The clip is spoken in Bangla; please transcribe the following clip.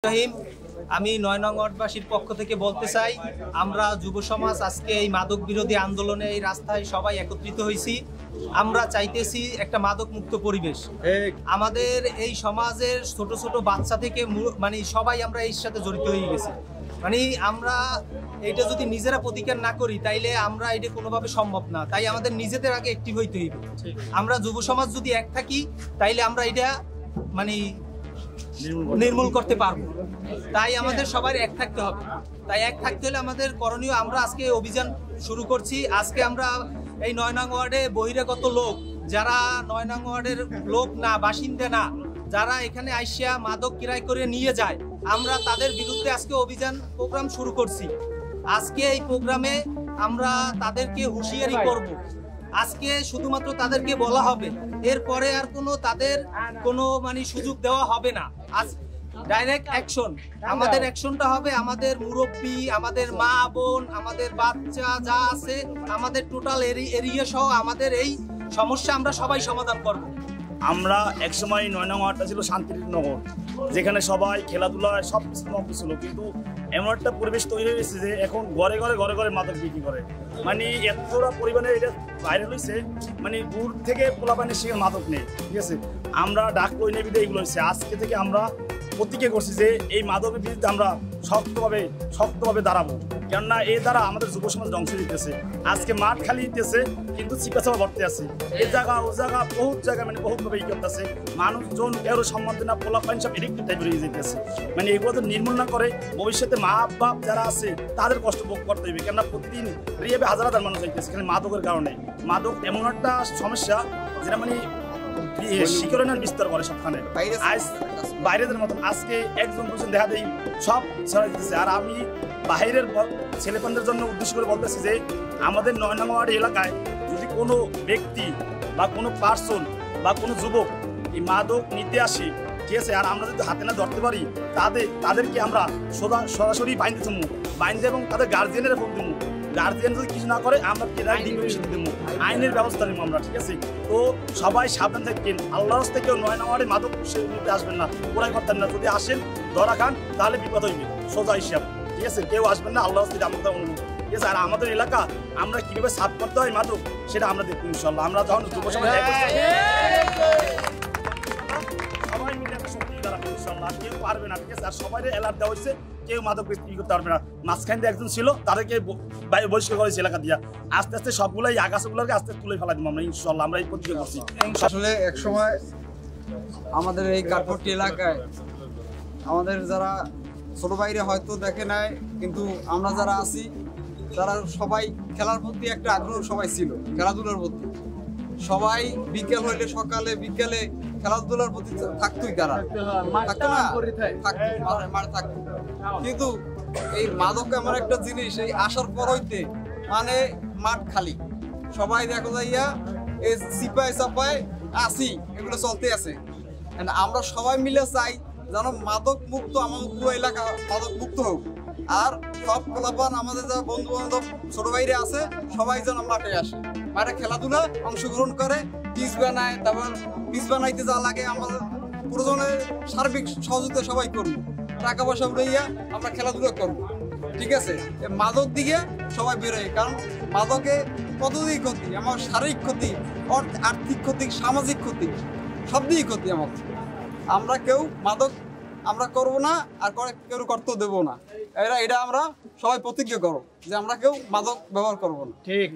রহিম আমি ৯ নং ওয়ার্ডবাসীর পক্ষ থেকে বলতে চাই, আমরা যুব সমাজ আজকে এই মাদক বিরোধী আন্দোলনে এই রাস্তায় সবাই একত্রিত হয়েছি। আমরা চাইতেছি একটা মাদক মুক্ত পরিবেশ। আমাদের এই সমাজের ছোট ছোট বাচ্চা থেকে মানে সবাই আমরা এর সাথে জড়িত হয়ে গেছি। মানে আমরা এটা যদি নিজেরা প্রতিকার না করি তাইলে আমরা এটা কোনোভাবে সম্ভব না। তাই আমাদের নিজেদের আগে অ্যাক্টিভ হইতে হইবে। আমরা যুব সমাজ যদি এক থাকি তাইলে আমরা এটা মানে নির্মূল করতে পারবো। তাই আমাদের সবার এক থাকতে হবে। তাই এক থাকতে হলে আমাদের করণীয়, আমরা আজকে অভিযান শুরু করছি। আজকে আমরা এই ৯ নং ওয়ার্ডে বহিরাগত লোক, যারা ৯ নং ওয়ার্ডের লোক না, বাসিন্দা না, যারা এখানে আইসিয়া মাদক ক্রয় করে নিয়ে যায়, আমরা তাদের বিরুদ্ধে আজকে অভিযান প্রোগ্রাম শুরু করছি। আজকে এই প্রোগ্রামে আমরা তাদেরকে হুঁশিয়ারি করব। আজকে শুধুমাত্র তাদেরকে বলা হবে, এরপরে আর তাদের কোনো মানে সুযোগ দেওয়া হবে না। আজ ডাইরেক্ট অ্যাকশন, আমাদের অ্যাকশনটা হবে আমাদের মুরব্বী, আমাদের মা বোন, আমাদের বাচ্চা যা আছে, আমাদের টোটাল এরিয়া সহ আমাদের এই সমস্যা আমরা সবাই সমাধান করব। আমরা একসময় ৯ নং ওয়ার্ডটা ছিল শান্তির নগর, যেখানে সবাই খেলাধুলায় সব কিছু ছিল, কিন্তু এমন একটা পরিবেশ তৈরি হয়েছে যে এখন ঘরে ঘরে মাদক বিক্রি করে। মানে এতটা পরিমাণে এটা ভাইরাল হয়েছে, মানে দূর থেকে পোলাপানি সেখানে মাদক নেই। ঠিক আছে, আমরা ডাক লই নেই বিধে এগুলো হচ্ছে। আজকে থেকে আমরা প্রতিজ্ঞা করছি যে এই মাদকের বিরুদ্ধে আমরা শক্তভাবে দাঁড়াবো। কেননা এর দ্বারা আমাদের যুব সমাজ ধ্বংস দিতেছে। আজকে মাঠ খালি দিতেছে, কিন্তু চিকিৎসা ভর্তি আছে। এই জায়গা ও জায়গা বহুত জায়গায় মানে বহুতভাবে ই করতেছে। মানুষজন কেউ সম্মান না, পোলাপাইন সব এডিক্টেড টাইপের হয়ে যেতেছে। মানে এগুলো তো নির্মূল না করে ভবিষ্যতে মা বাপ যারা আছে তাদের কষ্ট ভোগ করতে হবে। কেননা প্রতিদিন রিয়াবে হাজার মানুষ যাইতেছে এখানে মাদকের কারণে। মাদক এমন একটা সমস্যা যেটা মানে শিকরণের বিস্তার করে সবখানে, বাইরেদের মতন। আজকে একজন দুজন দেখা দেয় সব ছড়াই দিতেছে। আর আমি বাইরের ছেলেপনদের জন্য উদ্দেশ্য করে বলতেছি যে আমাদের ৯ নং ওয়ার্ড এলাকায় যদি কোনো ব্যক্তি বা কোনো পার্সন বা কোনো যুবক এই মাদক নিতে আসে, ঠিক আছে, আর আমরা যদি হাতে না ধরতে পারি তাদেরকে আমরা সরাসরি বাইন্দে দেবো, এবং তাদের গার্জিয়ানের ফোন দেবো। গার্জিয়ান যদি কিছু না করে আমরা দেবো, আইনের ব্যবস্থা নেবো আমরা। ঠিক আছে, তো সবাই সাবধান থাকবেন। আল্লাহর রাস্তায় কেউ ৯ নং ওয়ার্ডে মাদক নিতে আসবেন না, ওরাই করতেন না। যদি আসেন ধরা খান তাহলে বিপদ হইবে, সোজা হিসাব। ঠিক আছে, কেউ আসবেন না, আল্লাহর রাস্তায় আমাদের অনুরোধ। ঠিক আছে, আর আমাদের এলাকা আমরা কিভাবে সাফ করতে হয় মাদক সেটা আমরা দেখবো ইনশাল্লাহ। আমরা যখন যুব সমাজ সবাই মিলে শক্তি দাঁড়াবো ইনশাল্লাহ। কেউ পারবে না। ঠিক আছে, আর সবাই অ্যালার্ট দেওয়া হয়েছে, কেউ মাদক বিক্রি করতে পারবে না। মাঝখান দিয়ে একজন ছিল, তাদেরকে বহিষ্কার করেছে এলাকা দিয়া। আস্তে আস্তে সবগুলোই আগাছাগুলোকে আস্তে তুলে ফেলা দিব আমরা ইনশাল্লাহ। আমরা এই প্রতিজ্ঞা করছি। আসলে এক সময় আমাদের এই কাঠপট্টি এলাকায় আমাদের যারা ছোট ভাইরা হয়তো দেখে নাই, কিন্তু আমরা যারা আছি তারা সবাই খেলার প্রতি একটা আগ্রহ সবাই ছিল, খেলাধুলার প্রতি। সবাই বিকেল হইলে সকালে বিকেলে খেলাধুলার প্রতি থাকতোই। তারা থাকতো না, মাঠে থাকতো। কিন্তু এই মাদক এমন একটা জিনিস, এই আসার পর হইতে মানে মাঠ খালি, সবাই দেখো যাইয়া এই সিপাই চাপাই আসি, এগুলো চলতে আছে। আমরা সবাই মিলে চাই যেন মাদক মুক্ত আমার পুরো এলাকা মাদক মুক্ত হোক। আর সব পোলাপান আমাদের যারা বন্ধু বান্ধব ছোট ভাইরা আছে সবাই যেন মাঠে আসে, মাঠে খেলাধুলা অংশগ্রহণ করে, পিচ বানায়। তারপর পিচ বানাইতে যা লাগে আমাদের প্রয়োজনের সার্বিক সহযোগিতা সবাই করবো, টাকা পয়সা উড়াইয়া আমরা খেলাধুলা করবো। ঠিক আছে, মাদক দিকে সবাই বেরোয়, কারণ মাদকে কতদিক ক্ষতি, আমার শারীরিক ক্ষতি, আর্থিক ক্ষতি, সামাজিক ক্ষতি, সব দিকেই ক্ষতি আমাদের। আমরা কেউ মাদক আমরা করবো না, আর কেউ করতেও দেবো না। এটা আমরা সবাই প্রতিজ্ঞা করো যে আমরা কেউ মাদক ব্যবহার করবো না। ঠিক।